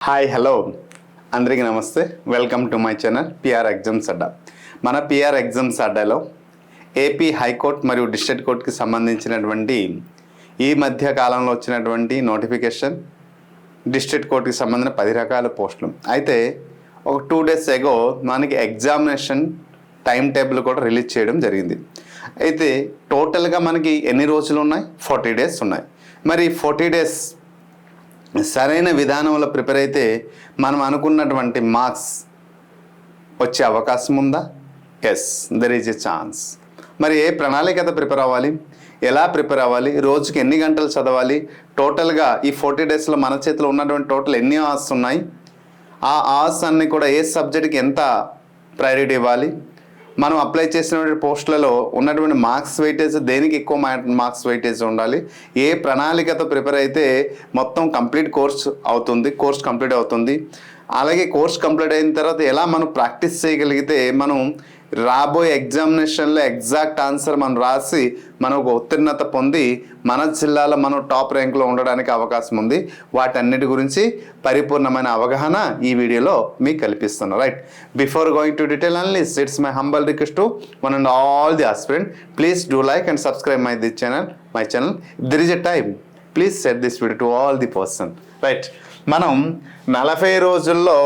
Hi hello అందరికీ నమస్తే. Welcome to my channel PR exams Adda. మన పిఆర్ ఎగ్జామ్స్ అడ్డాలో ఏపీ హైకోర్టు మరియు డిస్ట్రిక్ట్ కోర్టుకి సంబంధించినటువంటి ఈ మధ్య కాలంలో వచ్చినటువంటి నోటిఫికేషన్, డిస్ట్రిక్ట్ కోర్టుకి సంబంధించిన 10 రకాల పోస్టులు. అయితే ఒక 2 days ఎగో మనకి ఎగ్జామినేషన్ టైం టేబుల్ కూడా రిలీజ్ చేయడం జరిగింది. అయితే టోటల్గా మనకి ఎన్ని రోజులు ఉన్నాయి? 40 days ఉన్నాయి. మరి 40 days సరైన విధానంలో ప్రిపేర్ అయితే మనం అనుకున్నటువంటి మార్క్స్ వచ్చే అవకాశం ఉందా? Yes, there is a chance. మరి ఏ ప్రణాళికతో ప్రిపేర్ అవ్వాలి, ఎలా ప్రిపేర్ అవ్వాలి, రోజుకి ఎన్ని గంటలు చదవాలి, టోటల్గా ఈ 40 daysలో మన చేతిలో ఉన్నటువంటి టోటల్ ఎన్ని అవర్స్ ఉన్నాయి, ఆ అవర్స్ అన్ని కూడా ఏ సబ్జెక్ట్కి ఎంత ప్రయారిటీ ఇవ్వాలి, మనం అప్లై చేసినటువంటి పోస్టులలో ఉన్నటువంటి మార్క్స్ వెయిటేజ్ దేనికి ఎక్కువ మార్క్స్ వెయిటేజ్ ఉండాలి, ఏ ప్రణాళికతో ప్రిపేర్ అయితే మొత్తం కంప్లీట్ కోర్స్ కంప్లీట్ అవుతుంది, అలాగే కోర్స్ కంప్లీట్ అయిన తర్వాత ఎలా మనం ప్రాక్టీస్ చేయగలిగితే మనం రాబోయే ఎగ్జామినేషన్లో ఎగ్జాక్ట్ ఆన్సర్ మనం రాసి మనం ఒక ఉత్తీర్ణత పొంది మన జిల్లాలో మనం టాప్ ర్యాంక్లో ఉండడానికి అవకాశం ఉంది. వాటన్నిటి గురించి పరిపూర్ణమైన అవగాహన ఈ వీడియోలో మీకు కల్పిస్తున్నాను. Right, before going to detail analysis, it's my humble request to one and all the aspirant, please do like and subscribe my channel. There is a time, please set this video to all the person. Right, మనం 40 రోజుల్లో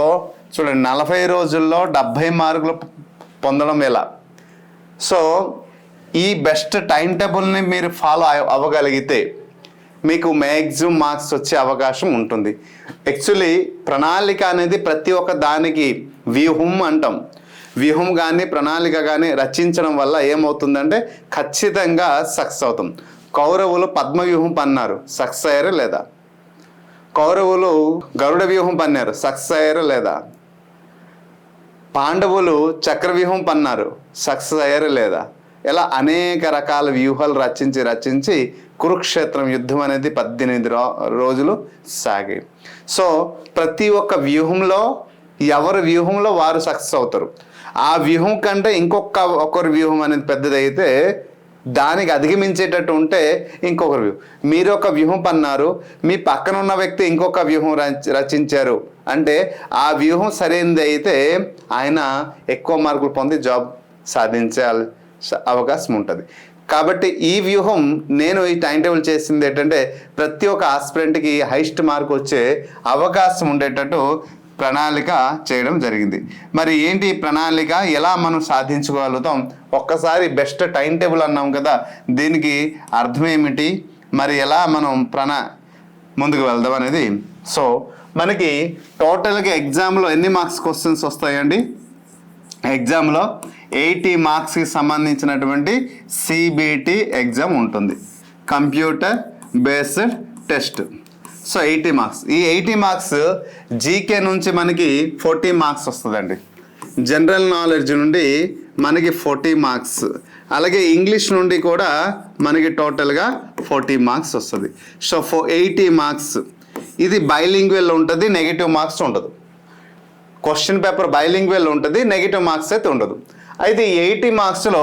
చూడండి, 40 రోజుల్లో 70 మార్కులు పొందడం ఎలా? So ఈ best time టేబుల్ని మీరు follow అవ్వగలిగితే మీకు మ్యాక్సిమం మార్క్స్ వచ్చే అవకాశం ఉంటుంది. యాక్చువల్లీ ప్రణాళిక అనేది ప్రతి ఒక్క దానికి వ్యూహం అంటాం. వ్యూహం కానీ ప్రణాళిక కానీ రచించడం వల్ల ఏమవుతుందంటే ఖచ్చితంగా సక్సెస్ అవుతాం. కౌరవులు పద్మవ్యూహం పన్నారు, సక్సెస్ అయ్యారా లేదా? కౌరవులు గరుడ వ్యూహం పన్నారు, సక్సెస్ అయ్యారా లేదా? పాండవులు చక్రవ్యూహం పన్నారు, సక్సెస్ అయ్యారా లేదా? ఇలా అనేక రకాల వ్యూహాలు రచించి కురుక్షేత్రం యుద్ధం అనేది 18 రోజులు సాగాయి. సో ప్రతి ఒక్క వ్యూహంలో ఎవరి వ్యూహంలో వారు సక్సెస్ అవుతారు. ఆ వ్యూహం కంటే ఒకరి వ్యూహం అనేది పెద్దదైతే దానికి అధిగమించేటట్టు ఉంటే ఇంకొకరు వ్యూహం. మీరు ఒక వ్యూహం పన్నారు, మీ పక్కన ఉన్న వ్యక్తి ఇంకొక వ్యూహం రచించారు అంటే ఆ వ్యూహం సరైనది అయితే ఆయన ఎక్కువ మార్కులు పొంది జాబ్ సాధించే అవకాశం ఉంటుంది. కాబట్టి ఈ వ్యూహం నేను ఈ టైం టేబుల్ చేసింది ఏంటంటే ప్రతి ఒక్క ఆస్పిరెంట్కి హైయెస్ట్ మార్క్ వచ్చే అవకాశం ఉండేటట్టు ప్రణాళిక చేయడం జరిగింది. మరి ఏంటి ప్రణాళిక, ఎలా మనం సాధించుకోగలుగుతాం? ఒక్కసారి బెస్ట్ టైం టేబుల్ అన్నాం కదా, దీనికి అర్థం ఏమిటి, మరి ఎలా మనం ముందుకు వెళ్దాం అనేది. సో మనకి టోటల్గా ఎగ్జామ్లో ఎన్ని మార్క్స్ క్వశ్చన్స్ వస్తాయండి? ఎగ్జామ్లో 80 మార్క్స్కి సంబంధించినటువంటి సిబిటి ఎగ్జామ్ ఉంటుంది, computer based test. So 80 marks. ఈ 80 మార్క్స్ జీకే నుంచి మనకి 40 మార్క్స్ వస్తుందండి, జనరల్ నాలెడ్జ్ నుండి మనకి 40 మార్క్స్, అలాగే ఇంగ్లీష్ నుండి కూడా మనకి టోటల్గా 40 మార్క్స్ వస్తుంది. So 80 marks. ఇది బైలింగ్వెల్ ఉంటుంది, నెగిటివ్ మార్క్స్ ఉండదు. క్వశ్చన్ పేపర్ బైలింగ్వెల్ ఉంటుంది, నెగిటివ్ మార్క్స్ అయితే ఉండదు. అయితే 80 మార్క్స్లో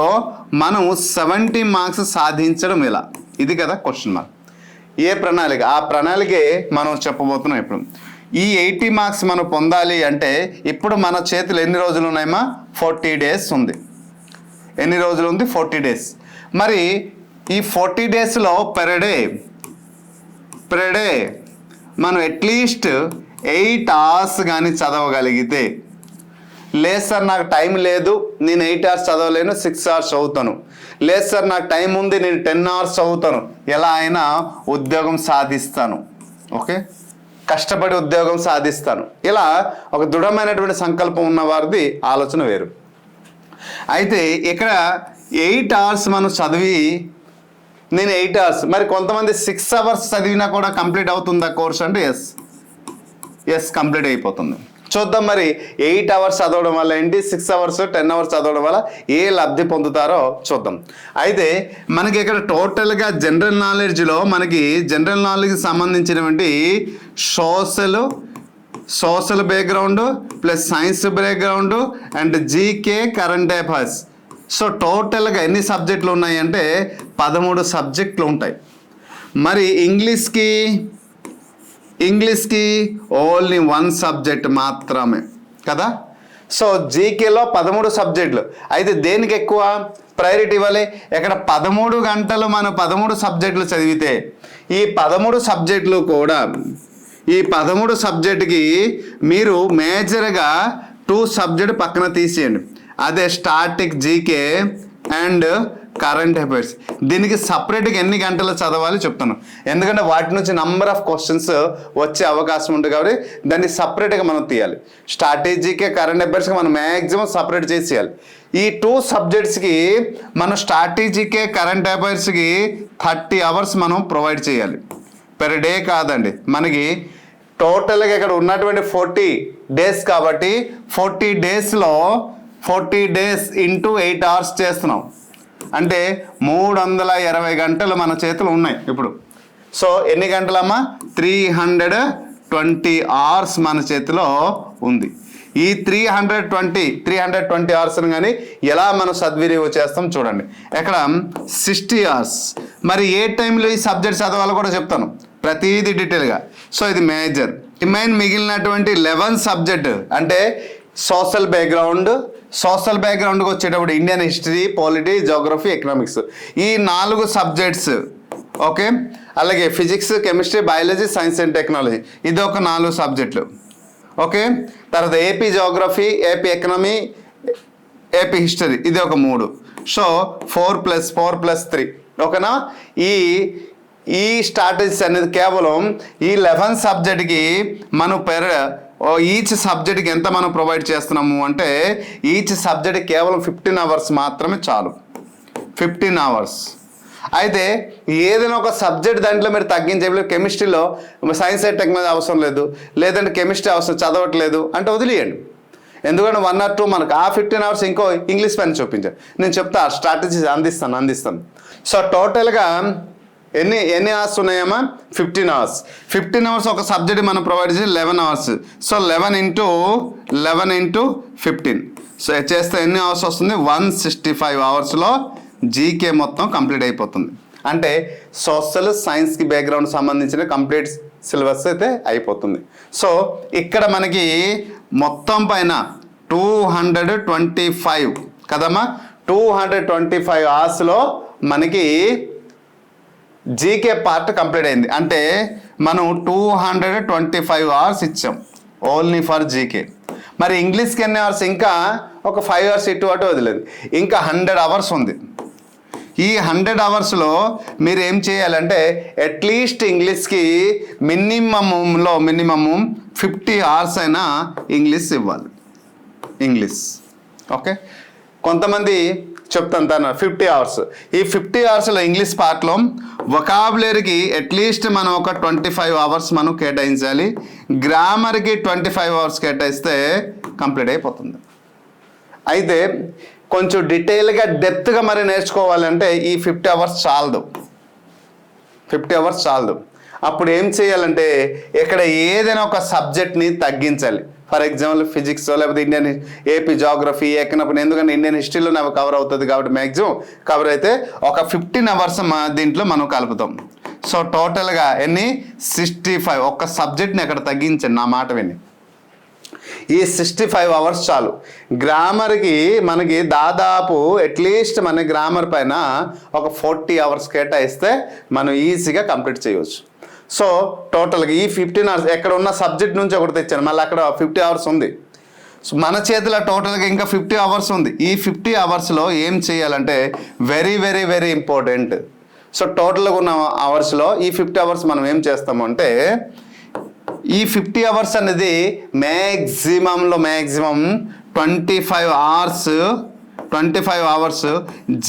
మనం 70 మార్క్స్ సాధించడం ఎలా? ఇది కదా క్వశ్చన్ మార్క్. ఏ ప్రణాళిక? ఆ ప్రణాళికే మనం చెప్పబోతున్నాం ఇప్పుడు. ఈ 80 మార్క్స్ మనం పొందాలి అంటే ఇప్పుడు మన చేతులు ఎన్ని రోజులు ఉన్నాయమ్మా? 40 days ఉంది. ఎన్ని రోజులు ఉంది? 40 days. మరి ఈ 40 daysలో పర్ డే మనం అట్లీస్ట్ 8 hours కానీ చదవగలిగితే, లేదు సార్ నాకు టైం లేదు, నేను 8 hours చదవలేను, 6 hours చదువుతాను, లేదు సార్ నాకు టైం ఉంది, నేను 10 hours చదువుతాను, ఎలా అయినా ఉద్యోగం సాధిస్తాను, ఓకే, కష్టపడి ఉద్యోగం సాధిస్తాను, ఇలా ఒక దృఢమైనటువంటి సంకల్పం ఉన్న వారిది ఆలోచన వేరు. అయితే ఇక్కడ 8 hours మనం చదివి నేను 8 hours, మరి కొంతమంది 6 hours చదివినా కూడా కంప్లీట్ అవుతుందా కోర్స్ అంటే? ఎస్ కంప్లీట్ అయిపోతుంది. చూద్దాం మరి 8 hours చదవడం వల్ల ఏంటి, 6 hours 10 hours చదవడం వల్ల ఏ లబ్ధి పొందుతారో చూద్దాం. అయితే మనకి ఇక్కడ టోటల్గా జనరల్ నాలెడ్జ్లో మనకి జనరల్ నాలెడ్జ్కి సంబంధించినటువంటి social background plus science background and GK current affairs. So టోటల్గా ఎన్ని సబ్జెక్టులు ఉన్నాయంటే 13 సబ్జెక్టులు ఉంటాయి. మరి ఇంగ్లీష్కి ఇంగ్లీష్కి ఓన్లీ 1 సబ్జెక్ట్ మాత్రమే కదా. సో జీకేలో 13 సబ్జెక్టులు. అయితే దేనికి ఎక్కువ ప్రయారిటీ ఇవ్వాలి? ఇక్కడ 13 గంటలు మనం 13 సబ్జెక్టులు చదివితే ఈ 13 సబ్జెక్టులు కూడా ఈ 13 సబ్జెక్టుకి మీరు మేజర్గా 2 సబ్జెక్ట్ పక్కన తీసేయండి. అదే static GK and current affairs. దీనికి సపరేట్గా ఎన్ని గంటలు చదవాలి చెప్తాను, ఎందుకంటే వాటి నుంచి నంబర్ ఆఫ్ క్వశ్చన్స్ వచ్చే అవకాశం ఉంటుంది కాబట్టి దాన్ని సపరేట్గా మనం తీయాలి. స్ట్రాటజీకే కరెంట్ అఫైర్స్కి మనం మ్యాక్సిమం సపరేట్ చేసేయాలి. ఈ 2 సబ్జెక్ట్స్కి మనం స్ట్రాటజీకే కరెంట్ అఫైర్స్కి 30 అవర్స్ మనం ప్రొవైడ్ చేయాలి. పెర్ డే కాదండి, మనకి టోటల్గా ఇక్కడ ఉన్నటువంటి 40 డేస్ కాబట్టి 40 డేస్లో 40 డేస్ ఇంటూ 8 అవర్స్ చేస్తున్నాం అంటే 320 గంటలు మన చేతులు ఉన్నాయి ఇప్పుడు. సో ఎన్ని గంటలమ్మా? 320 అవర్స్ మన చేతిలో ఉంది. ఈ 320 అవర్స్ని కానీ ఎలా మనం సద్వినియోగం చేస్తాం చూడండి. ఇక్కడ 60 అవర్స్. మరి ఏ టైంలో ఈ సబ్జెక్ట్ చదవాలో కూడా చెప్తాను ప్రతిదీ డీటెయిల్గా. సో ఇది మేజర్. మిగిలినటువంటి 11 సబ్జెక్ట్ అంటే సోషల్ బ్యాక్గ్రౌండ్కి వచ్చేటప్పుడు Indian history, polity, geography, economics ఈ 4 సబ్జెక్ట్స్. ఓకే, అలాగే physics, chemistry, biology, science and technology ఇది ఒక 4 సబ్జెక్టులు. ఓకే, తర్వాత AP geography, AP economy, AP history ఇది ఒక 3. సో 4+4+3 ఓకేనా. ఈ స్ట్రాటజీస్ అనేది కేవలం ఈ 11 సబ్జెక్ట్కి మనం ఈచ్ సబ్జెక్ట్కి ఎంత మనం ప్రొవైడ్ చేస్తున్నాము అంటే ఈచ్ సబ్జెక్ట్ కేవలం 15 అవర్స్ మాత్రమే చాలు. 15 అవర్స్. అయితే ఏదైనా ఒక సబ్జెక్ట్ దాంట్లో మీరు తగ్గించే, కెమిస్ట్రీలో సైన్స్ అండ్ టెక్నాలజీ అవసరం లేదు, లేదంటే కెమిస్ట్రీ అవసరం చదవట్లేదు అంటే వదిలేయండి. ఎందుకంటే 1 or 2 మనకు ఆ 15 అవర్స్ ఇంకో ఇంగ్లీష్ పైన చూపించాను. నేను చెప్తా స్ట్రాటజీస్ అందిస్తాను. సో టోటల్గా ఎన్ని అవర్స్ ఉన్నాయమ్మా? 15 అవర్స్. 15 అవర్స్ ఒక సబ్జెక్ట్ మనం ప్రొవైడ్ చేసి 11 అవర్స్. సో 11 into 15 సో చేస్తే ఎన్ని అవర్స్ వస్తుంది? 165 అవర్స్లో జీకే మొత్తం కంప్లీట్ అయిపోతుంది. అంటే సోషల్ సైన్స్కి బ్యాక్గ్రౌండ్ సంబంధించిన కంప్లీట్ సిలబస్ అయితే అయిపోతుంది. సో ఇక్కడ మనకి మొత్తం పైన 225 కదమ్మా. 225 అవర్స్లో మనకి జీకే పార్ట్ కంప్లీట్ అయింది. అంటే మనం 225 అవర్స్ ఇచ్చాం ఓన్లీ ఫర్ జీకే. మరి ఇంగ్లీష్కి ఎన్ని అవర్స్? ఇంకా ఒక 5 అవర్స్ ఇటు అటు వదిలేదు, ఇంకా 100 అవర్స్ ఉంది. ఈ 100 అవర్స్లో మీరు ఏం చేయాలంటే అట్లీస్ట్ ఇంగ్లీష్కి మినిమమ్ 50 అవర్స్ అయినా ఇంగ్లీష్ ఇవ్వాలి. English okay. కొంతమంది చెప్తాను 50 అవర్స్. ఈ 50 అవర్స్లో ఇంగ్లీష్ పార్ట్లో వొకాబులరీకి అట్లీస్ట్ మనం ఒక 25 అవర్స్ మనం కేటాయించాలి. గ్రామర్కి 25 అవర్స్ కేటాయిస్తే కంప్లీట్ అయిపోతుంది. అయితే కొంచెం డీటెయిల్గా డెప్త్గా మరి నేర్చుకోవాలంటే ఈ 50 అవర్స్ చాలదు. 50 అవర్స్ చాలదు. అప్పుడు ఏం చేయాలంటే ఇక్కడ ఏదైనా ఒక సబ్జెక్ట్ని తగ్గించాలి. ఫర్ ఎగ్జాంపుల్ ఫిజిక్స్ లేకపోతే ఇండియన్ ఏపీ జోగ్రఫీ, ఎకనామీ, ఎందుకంటే ఇండియన్ హిస్టరీలో నాకు కవర్ అవుతుంది కాబట్టి మ్యాక్సిమం కవర్ అయితే ఒక 15 అవర్స్ దీంట్లో మనం కలుపుతాం. సో టోటల్గా ఎన్ని? 65. ఒక్క సబ్జెక్ట్ని అక్కడ తగ్గించండి, నా మాట విని. ఈ 65 అవర్స్ చాలు. గ్రామర్కి మనకి దాదాపు అట్లీస్ట్ మన గ్రామర్ పైన ఒక 40 అవర్స్ కేటాయిస్తే మనం ఈజీగా కంప్లీట్ చేయవచ్చు. సో టోటల్గా ఈ 15 అవర్స్ ఎక్కడ ఉన్న సబ్జెక్ట్ నుంచి ఒకటి తెచ్చాను, మళ్ళీ అక్కడ 50 అవర్స్ ఉంది. సో మన చేతిలో టోటల్గా ఇంకా 50 అవర్స్ ఉంది. ఈ 50 అవర్స్లో ఏం చేయాలంటే very very very important. So టోటల్గా ఉన్న అవర్స్లో ఈ 50 అవర్స్ మనం ఏం చేస్తాము అంటే ఈ 50 అవర్స్ అనేది మ్యాక్సిమం 25 అవర్స్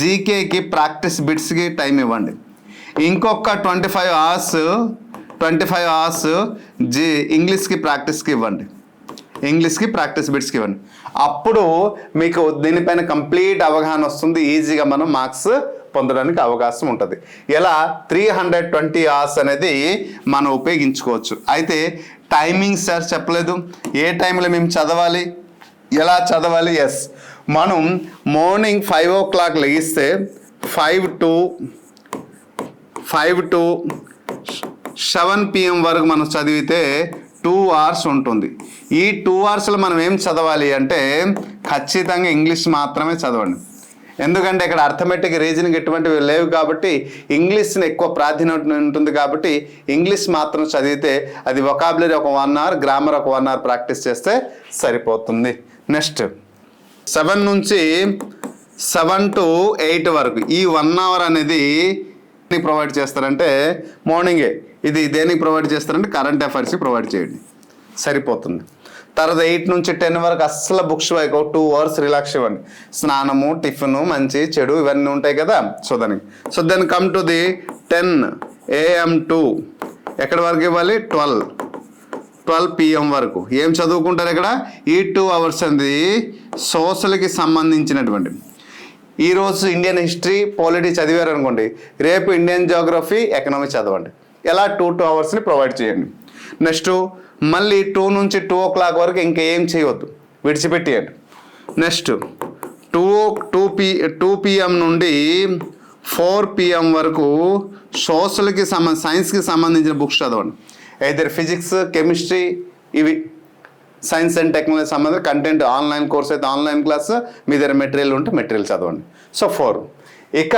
జీకేకి ప్రాక్టీస్ బిట్స్కి టైం ఇవ్వండి. ఇంకొక 25 అవర్స్ ఇంగ్లీష్కి ప్రాక్టీస్కి ఇవ్వండి, ఇంగ్లీష్కి ప్రాక్టీస్ బిట్స్కి ఇవ్వండి. అప్పుడు మీకు దీనిపైన కంప్లీట్ అవగాహన వస్తుంది. ఈజీగా మనం మార్క్స్ పొందడానికి అవకాశం ఉంటుంది. ఇలా 320 అవర్స్ అనేది మనం ఉపయోగించుకోవచ్చు. అయితే టైమింగ్ సార్ చెప్పలేదు, ఏ టైంలో మేము చదవాలి, ఎలా చదవాలి? ఎస్, మనం మార్నింగ్ 5 o'clock లెగిస్తే 5 to 7 PM వరకు మనం చదివితే 2 hours ఉంటుంది. ఈ 2 hoursలో మనం ఏం చదవాలి అంటే ఖచ్చితంగా ఇంగ్లీష్ మాత్రమే చదవండి. ఎందుకంటే ఇక్కడ అర్థమెటిక్ రీజనింగ్ ఎటువంటివి లేవు కాబట్టి ఇంగ్లీష్ని ఎక్కువ ప్రాధాన్యత ఉంటుంది కాబట్టి ఇంగ్లీష్ మాత్రం చదివితే అది వొకాబులరీ ఒక 1 hour, గ్రామర్ ఒక 1 hour ప్రాక్టీస్ చేస్తే సరిపోతుంది. నెక్స్ట్ 7 నుంచి 7 to 8 వరకు ఈ 1 hour అనేది ప్రొవైడ్ చేస్తారంటే మార్నింగే ఇది దేనికి ప్రొవైడ్ చేస్తారంటే కరెంట్ అఫైర్స్కి ప్రొవైడ్ చేయండి సరిపోతుంది. తర్వాత 8 నుంచి 10 వరకు అస్సలు బుక్స్ వైపు 2 hours రిలాక్స్ ఇవ్వండి. స్నానము, టిఫిన్, మంచి చెడు ఇవన్నీ ఉంటాయి కదా. So then come to the 10 AM to ఎక్కడి వరకు ఇవ్వాలి 12 PM వరకు ఏం చదువుకుంటారు ఇక్కడ. ఈ 2 hours అనేది సోషల్కి సంబంధించినటువంటి ఈరోజు ఇండియన్ హిస్టరీ, పాలిటీ చదివారు అనుకోండి, రేపు ఇండియన్ జియోగ్రఫీ, ఎకనామీ చదవండి. ఎలా 2 hours ప్రొవైడ్ చేయండి. నెక్స్ట్ మళ్ళీ 2 నుంచి 2 o'clock వరకు ఇంకా ఏం చేయవద్దు, విడిచిపెట్టేయండి. నెక్స్ట్ 2 PM నుండి 4 PM వరకు సోషల్కి సైన్స్కి సంబంధించిన బుక్స్ చదవండి. అయితే ఫిజిక్స్, కెమిస్ట్రీ, ఇవి సైన్స్ అండ్ టెక్నాలజీ సంబంధించిన కంటెంట్ ఆన్లైన్ కోర్స్ అయితే ఆన్లైన్ క్లాస్, మీ దగ్గర మెటీరియల్ ఉంటే మెటీరియల్ చదవండి. సో 4. ఇక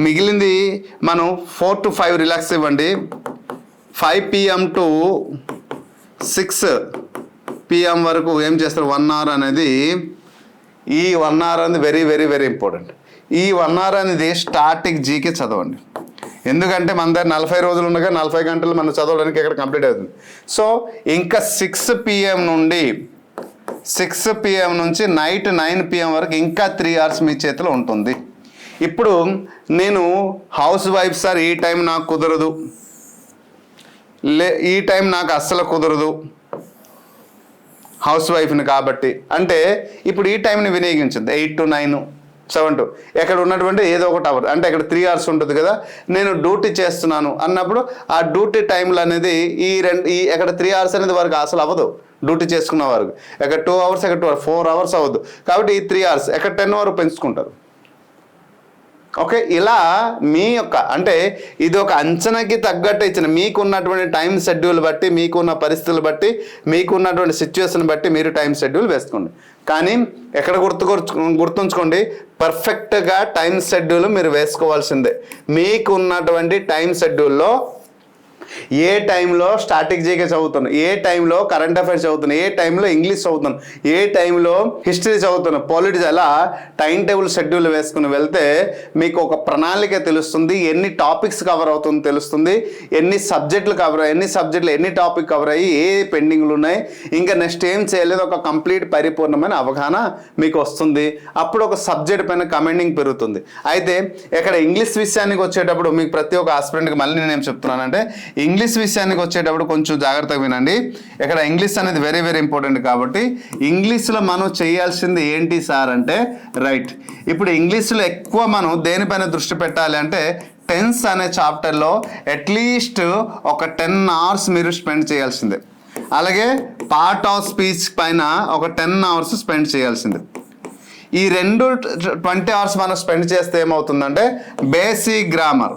మిగిలింది మనం 4 to 5 రిలాక్స్ ఇవ్వండి. 5 PM to 6 PM వరకు ఏం చేస్తారు 1 hour అనేది. ఈ 1 hour అనేది వెరీ వెరీ వెరీ ఇంపార్టెంట్. ఈ 1 hour అనేది స్టాటిక్ జీకే చదవండి. ఎందుకంటే మన దగ్గర 40 రోజులు ఉండగా 40 గంటలు మనం చదవడానికి ఇక్కడ కంప్లీట్ అవుతుంది. సో ఇంకా 6 PM నుండి 6 PM నుంచి నైట్ 9 PM వరకు ఇంకా 3 hours మీ చేతిలో ఉంటుంది. ఇప్పుడు నేను హౌస్ వైఫ్ సార్, ఈ టైం నాకు కుదరదు, ఈ టైం నాకు అస్సలు కుదరదు, హౌస్ వైఫ్ని కాబట్టి అంటే ఇప్పుడు ఈ టైంని వినియోగించింది 8 to 9, 7 to ఎక్కడ ఉన్నటువంటి ఏదో ఒకటి అవర్ అంటే ఇక్కడ 3 hours ఉంటుంది కదా. నేను డ్యూటీ చేస్తున్నాను అన్నప్పుడు ఆ డ్యూటీ టైంలు అనేది ఈ ఎక్కడ 3 hours అనేది వరకు అసలు అవ్వదు. డ్యూటీ చేసుకున్న వరకు ఎక్కడ 2 hours, ఎక్కడ 4 hours అవ్వదు. కాబట్టి ఈ 3 hours ఎక్కడ 10 వరకు పెంచుకుంటారు. ఓకే, ఇలా మీ యొక్క అంటే ఇది ఒక అంచనాకి తగ్గట్టు ఇచ్చిన మీకున్నటువంటి టైం షెడ్యూల్ బట్టి, మీకున్న పరిస్థితులు బట్టి, మీకున్నటువంటి సిచ్యువేషన్ బట్టి మీరు టైం షెడ్యూల్ వేసుకోండి. కానీ ఎక్కడ గుర్తుంచుకోండి, పర్ఫెక్ట్గా టైం షెడ్యూల్ మీరు వేసుకోవాల్సిందే. మీకున్నటువంటి టైం షెడ్యూల్లో ఏ టైంలో స్టాటిక్ జీకే చదువుతాను, ఏ టైంలో కరెంట్ అఫైర్స్ చదువుతాను, ఏ టైంలో ఇంగ్లీష్ చదువుతాను, ఏ టైంలో హిస్టరీ చదువుతాను, పాలిటిక్స్, అలా టైం టేబుల్ షెడ్యూల్ వేసుకుని వెళ్తే మీకు ఒక ప్రణాళిక తెలుస్తుంది. ఎన్ని టాపిక్స్ కవర్ అవుతుందో తెలుస్తుంది, ఎన్ని సబ్జెక్టులు ఎన్ని టాపిక్ కవర్ అయ్యి ఏ పెండింగ్లు ఉన్నాయి, ఇంకా నెక్స్ట్ ఏం చేయలేదు, ఒక కంప్లీట్ పరిపూర్ణమైన అవగాహన మీకు వస్తుంది. అప్పుడు ఒక సబ్జెక్ట్ పైన కమాండింగ్ పెరుగుతుంది. అయితే ఇక్కడ ఇంగ్లీష్ విషయానికి వచ్చేటప్పుడు మీకు ప్రతి ఒక్క ఆస్పిరెంట్కి మళ్ళీ నేనేం చెప్తున్నానంటే ఇంగ్లీష్ విషయానికి వచ్చేటప్పుడు కొంచెం జాగ్రత్తగా వినండి. ఇక్కడ ఇంగ్లీష్ అనేది వెరీ వెరీ ఇంపార్టెంట్ కాబట్టి ఇంగ్లీష్లో మనం చేయాల్సింది ఏంటి సార్ అంటే రైట్. ఇప్పుడు ఇంగ్లీష్లో ఎక్కువ మనం దేనిపైన దృష్టి పెట్టాలి అంటే టెన్స్ అనే చాప్టర్లో అట్లీస్ట్ ఒక 10 hours మీరు స్పెండ్ చేయాల్సిందే. అలాగే పార్ట్ ఆఫ్ స్పీచ్ పైన ఒక 10 hours స్పెండ్ చేయాల్సిందే. ఈ 20 hours మనం స్పెండ్ చేస్తే ఏమవుతుందంటే బేసిక్ గ్రామర్,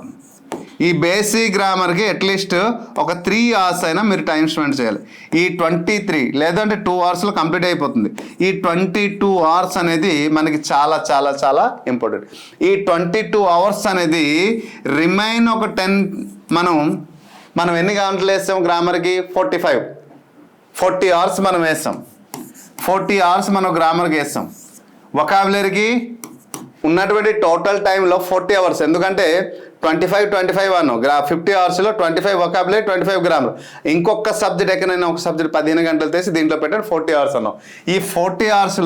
ఈ బేసిక్ గ్రామర్కి అట్లీస్ట్ ఒక 3 hours అయినా మీరు టైం స్పెండ్ చేయాలి. ఈ 23 లేదంటే 2 hours కంప్లీట్ అయిపోతుంది. ఈ 22 hours అనేది మనకి చాలా చాలా చాలా ఇంపార్టెంట్. ఈ 22 hours అనేది రిమైన్ ఒక 10 మనం ఎన్ని గంటలు వేస్తాం గ్రామర్కి 40 hours మనం వేస్తాం. 40 hours మనం గ్రామర్కి వేస్తాం. వొకాబులరీకి ఉన్నటువంటి టోటల్ టైంలో 40 hours. ఎందుకంటే 25 అన్నాం 50 hours 25 వొకాబులరీ, 25 గ్రామర్. ఇంకొక సబ్జెక్ట్ ఎక్కడైనా ఒక సబ్జెక్ట్ 15 గంటలు తీసి దీంట్లో పెట్టాడు 40 hours అన్నాం. ఈ 40 hours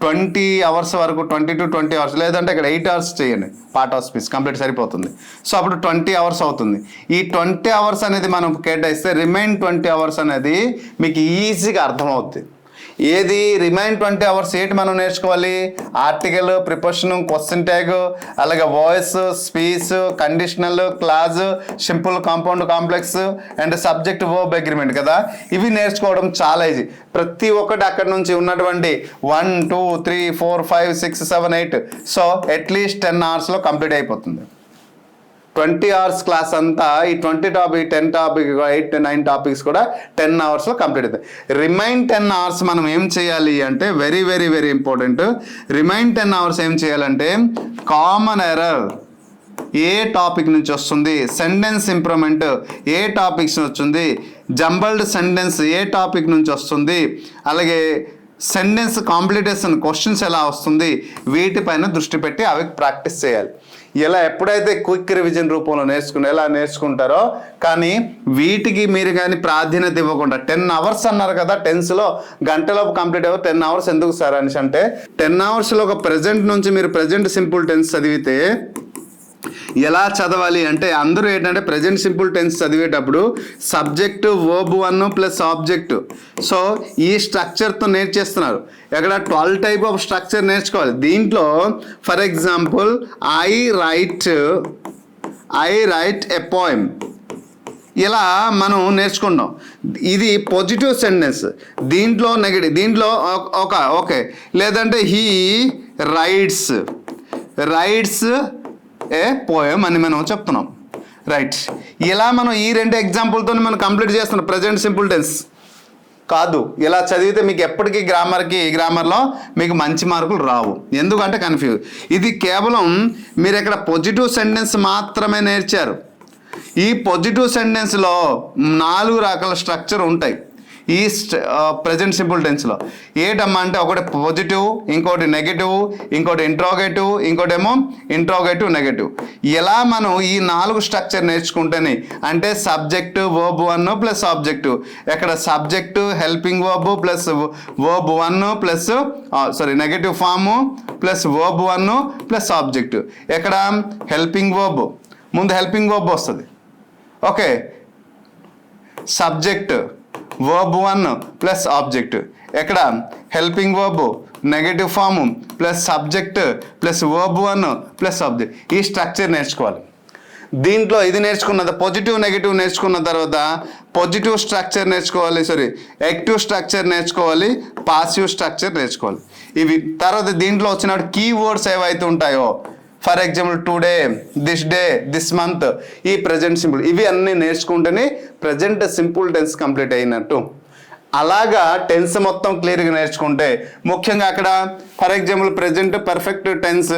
20 hours వరకు 20 to 20 hours లేదంటే ఇక్కడ 8 hours చేయండి, పార్ట్ ఆఫ్ స్పీచ్ కంప్లీట్ సరిపోతుంది. సో అప్పుడు 20 hours అవుతుంది. ఈ 20 hours అనేది మనం కేటాయిస్తే రిమైన్ 20 hours అనేది మీకు ఈజీగా అర్థమవుతుంది. ఏది రిమైన్ 20 hours ఏంటి మనం నేర్చుకోవాలి? ఆర్టికల్, ప్రిపోజిషన్, క్వశ్చన్ ట్యాగ్, అలాగే voice, speech, conditional, clause, simple, compound, complex and subject verb agreement కదా. ఇవి నేర్చుకోవడం చాలా ఈజీ. ప్రతి ఒక్కటి అక్కడ నుంచి ఉన్నటువంటి 1 2 3 4 5 6 7 8 సో అట్లీస్ట్ 10 hours కంప్లీట్ అయిపోతుంది. 20 అవర్స్ క్లాస్ అంతా ఈ 20 టాపిక్ 10 టాపిక్ 8 9 టాపిక్స్ కూడా 10 అవర్స్లో కంప్లీట్ అవుతాయి. రిమైన్ 10 అవర్స్ మనం ఏం చేయాలి అంటే very very very important. Remain 10 hours ఏం చేయాలంటే కామన్ ఎర్రర్ ఏ టాపిక్ నుంచి వస్తుంది, సెంటెన్స్ ఇంప్రూవ్మెంట్ ఏ టాపిక్స్ వచ్చింది, జంబల్డ్ సెంటెన్స్ ఏ టాపిక్ నుంచి వస్తుంది, అలాగే సెంటెన్స్ కాంప్లిటేషన్ క్వశ్చన్స్ ఎలా వస్తుంది, వీటిపైన దృష్టి పెట్టి అవి ప్రాక్టీస్ చేయాలి. ఇలా ఎప్పుడైతే క్విక్ రివిజన్ రూపంలో ఎలా నేర్చుకుంటారో, కానీ వీటికి మీరు కానీ ప్రాధాన్యత ఇవ్వకుండా 10 అవర్స్ అన్నారు కదా, టెన్స్లో గంటలోపు కంప్లీట్ అవ్వ 10 అవర్స్ ఎందుకు సార్ అనేసి అంటే 10 అవర్స్లో ఒక ప్రజెంట్ నుంచి మీరు ప్రజెంట్ సింపుల్ టెన్స్ చదివితే ఎలా చదవాలి అంటే అందరూ ఏంటంటే ప్రజెంట్ సింపుల్ టెన్స్ చదివేటప్పుడు subject verb 1 plus object, so ఈ స్ట్రక్చర్తో నేర్చేస్తున్నారు. ఎక్కడ 12 టైప్ ఆఫ్ స్ట్రక్చర్ నేర్చుకోవాలి. దీంట్లో for example I right a poem ఇలా మనం నేర్చుకుంటాం. ఇది పాజిటివ్ సెంటెన్స్, దీంట్లో నెగటివ్, దీంట్లో ఓకే లేదంటే హీ రైట్స్ ఏ పోయం అని మనం చెప్తున్నాం, రైట్. ఇలా మనం ఈ 2 ఎగ్జాంపుల్తో మనం కంప్లీట్ చేస్తున్నాం ప్రజెంట్ సింపుల్ టెన్స్. కాదు, ఇలా చదివితే మీకు ఎప్పటికీ గ్రామర్లో మీకు మంచి మార్కులు రావు. ఎందుకంటే కన్ఫ్యూజ్. ఇది కేవలం మీరు ఇక్కడ పాజిటివ్ సెంటెన్స్ మాత్రమే నేర్చారు. ఈ పాజిటివ్ సెంటెన్స్లో 4 రకాల స్ట్రక్చర్ ఉంటాయి ఈ ప్రజెంట్ సింపుల్ టెన్స్లో. ఏటమ్మా అంటే ఒకటి పాజిటివ్, ఇంకోటి నెగటివ్, ఇంకోటి ఇంట్రోగేటివ్, ఇంకోటేమో ఇంట్రోగేటివ్ నెగటివ్. ఇలా మనం ఈ 4 స్ట్రక్చర్ నేర్చుకుంటేనే అంటే సబ్జెక్టు వర్బ్ 1 ప్లస్ ఆబ్జెక్టివ్, ఎక్కడ subject helping verb plus verb 1 plus negative form plus verb 1 plus objective, ఎక్కడ హెల్పింగ్ వర్బ్ ముందు హెల్పింగ్ వర్బ్ వస్తుంది, okay, subject verb 1 plus object, ఎక్కడ helping verb negative form plus subject plus verb 1 plus object. ఈ structure నేర్చుకోవాలి. దీంట్లో ఇది నేర్చుకున్నది positive negative నేర్చుకున్న తర్వాత పాజిటివ్ స్ట్రక్చర్ నేర్చుకోవాలి, యాక్టివ్ స్ట్రక్చర్ నేర్చుకోవాలి, పాసివ్ స్ట్రక్చర్ నేర్చుకోవాలి. ఇవి తర్వాత దీంట్లో వచ్చినప్పుడు కీవర్డ్స్ ఏవైతే ఉంటాయో, for example today, this day, this month, ఈ ప్రజెంట్ సింపుల్, ఇవి అన్నీ నేర్చుకుంటేనే ప్రజెంట్ సింపుల్ టెన్స్ కంప్లీట్ అయినట్టు. అలాగా టెన్స్ మొత్తం క్లియర్గా నేర్చుకుంటే, ముఖ్యంగా అక్కడ for example present perfect tense,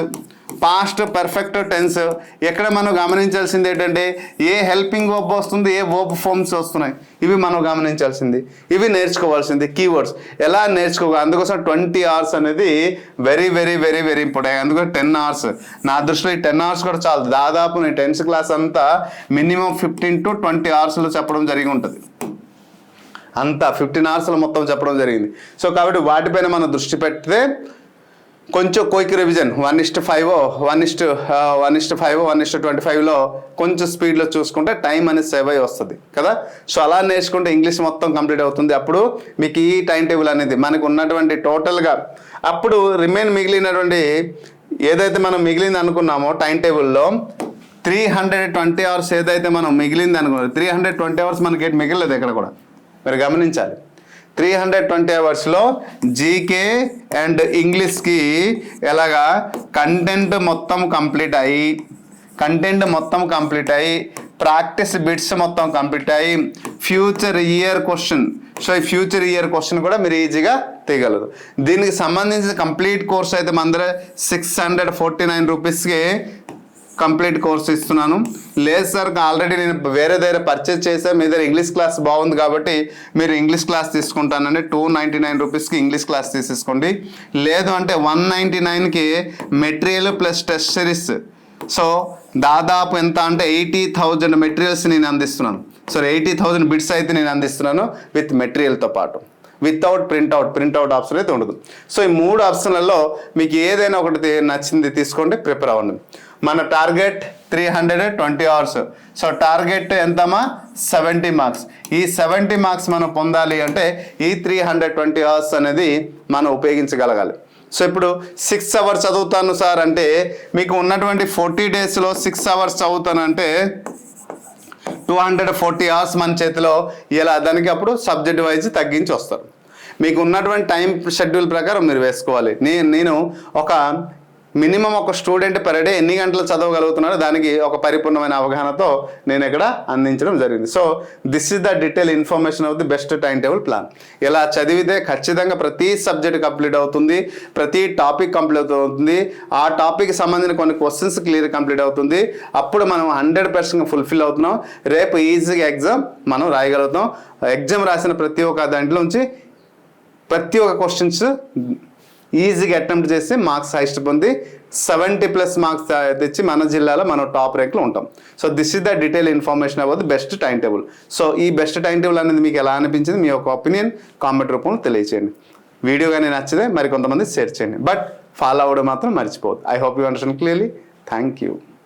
past perfect tense, ఎక్కడ మనం గమనించాల్సింది ఏంటంటే ఏ హెల్పింగ్ వర్బ్ వస్తుంది, ఏ వర్బ్ ఫార్మ్స్ వస్తున్నాయి, ఇవి మనం గమనించాల్సింది, ఇవి నేర్చుకోవాల్సింది కీవర్డ్స్ ఎలా నేర్చుకోవాలి. అందుకోసం 20 అవర్స్ అనేది very very very very important. అందుకని 10 అవర్స్ నా దృష్టిలో ఈ 10 అవర్స్ కూడా చాలు. దాదాపు నేను 10th క్లాస్ అంతా మినిమం 15 to 20 అవర్స్లో చెప్పడం జరిగి ఉంటుంది. అంతా 15 అవర్స్లో మొత్తం చెప్పడం జరిగింది. సో కాబట్టి వాటిపైన మనం దృష్టి పెడితే కొంచెం క్విక్ రివిజన్ 1:5 1:5 1:25లో కొంచెం స్పీడ్లో చూసుకుంటే టైం అనేది సేవ్ అయ్యి వస్తుంది కదా. సో అలా నేర్చుకుంటే ఇంగ్లీష్ మొత్తం కంప్లీట్ అవుతుంది. అప్పుడు మీకు ఈ టైం టేబుల్ అనేది మనకు ఉన్నటువంటి టోటల్గా అప్పుడు మిగిలినటువంటి ఏదైతే మనం మిగిలింది అనుకున్నామో టైం టేబుల్లో 320 అవర్స్ ఏదైతే మనం మిగిలింది అనుకున్నాం, 320 అవర్స్ మనకి మిగలలేదు ఎక్కడ కూడా, మీరు గమనించాలి. 320 అవర్స్లో జీకే అండ్ ఇంగ్లీష్కి ఎలాగా కంటెంట్ మొత్తం కంప్లీట్ అయ్యి ప్రాక్టీస్ బిట్స్ మొత్తం కంప్లీట్ అయ్యి ఫ్యూచర్ ఇయర్ క్వశ్చన్, సో ఈ ఫ్యూచర్ ఇయర్ క్వశ్చన్ కూడా మీరు ఈజీగా తీయగలరు. దీనికి సంబంధించిన కంప్లీట్ కోర్స్ అయితే మన దగ్గర 649 రూపీస్కి కంప్లీట్ కోర్స్ ఇస్తున్నాను. లేదు సార్ ఆల్రెడీ నేను వేరే దగ్గర పర్చేజ్ చేసా, మీ దగ్గర ఇంగ్లీష్ క్లాస్ బాగుంది కాబట్టి మీరు ఇంగ్లీష్ క్లాస్ తీసుకుంటానంటే 299 రూపీస్కి ఇంగ్లీష్ క్లాస్ తీసేసుకోండి. లేదు అంటే 199కి material plus test series, so దాదాపు ఎంత అంటే 80,000 మెటీరియల్స్ నేను అందిస్తున్నాను. సో 80,000 బిట్స్ అయితే నేను అందిస్తున్నాను విత్ మెటీరియల్తో పాటు, వితౌట్ ప్రింట్అవుట్ ఆప్షన్ అయితే ఉండదు. సో ఈ 3 ఆప్షన్లలో మీకు ఏదైనా ఒకటి నచ్చింది తీసుకోండి, ప్రిపేర్ అవ్వండి. మన టార్గెట్ 320 అవర్స్. సో టార్గెట్ ఎంతమా 70 మార్క్స్. ఈ 70 మార్క్స్ మనం పొందాలి అంటే ఈ 320 అవర్స్ అనేది మనం ఉపయోగించగలగాలి. సో ఇప్పుడు 6 అవర్స్ చదువుతాను సార్ అంటే మీకు ఉన్నటువంటి 40 డేస్లో 6 అవర్స్ చదువుతానంటే 240 అవర్స్ మన చేతిలో ఇలా, దానికి అప్పుడు సబ్జెక్ట్ వైజ్ తగ్గించి వస్తారు. మీకు ఉన్నటువంటి టైం షెడ్యూల్ ప్రకారం మీరు వేసుకోవాలి. నేను ఒక మినిమం ఒక స్టూడెంట్ పర్ డే ఎన్ని గంటలు చదవగలుగుతున్నారో దానికి ఒక పరిపూర్ణమైన అవగాహనతో నేను ఇక్కడ అందించడం జరిగింది. So this is the detail information of the best time table plan. ఇలా చదివితే ఖచ్చితంగా ప్రతి సబ్జెక్ట్ కంప్లీట్ అవుతుంది, ప్రతి టాపిక్ కంప్లీట్ అవుతుంది, ఆ టాపిక్ సంబంధించిన కొన్ని క్వశ్చన్స్ క్లియర్ కంప్లీట్ అవుతుంది. అప్పుడు మనం 100% ఫుల్ఫిల్ అవుతున్నాం. రేపు ఈజీగా ఎగ్జామ్ మనం రాయగలుగుతాం. ఎగ్జామ్ రాసిన ప్రతి ఒక్క దాంట్లోంచి ప్రతి ఒక్క క్వశ్చన్స్ ఈజీగా అటెంప్ట్ చేసి మార్క్స్ హైస్ట్ పొంది 70+ మార్క్స్ తెచ్చి మన జిల్లాలో మనం టాప్ ర్యాంక్లో ఉంటాం. So this is the detail information about the best time table. So ఈ బెస్ట్ టైం టేబుల్ అనేది మీకు ఎలా అనిపించింది, మీ యొక్క ఒపీనియన్ కామెంట్ రూపంలో తెలియచేయండి. వీడియో కానీ నచ్చితే మరి కొంతమంది షేర్ చేయండి, బట్ ఫాలో అవ్వడం మాత్రం మర్చిపోవద్దు. I hope you understand clearly. Thank you.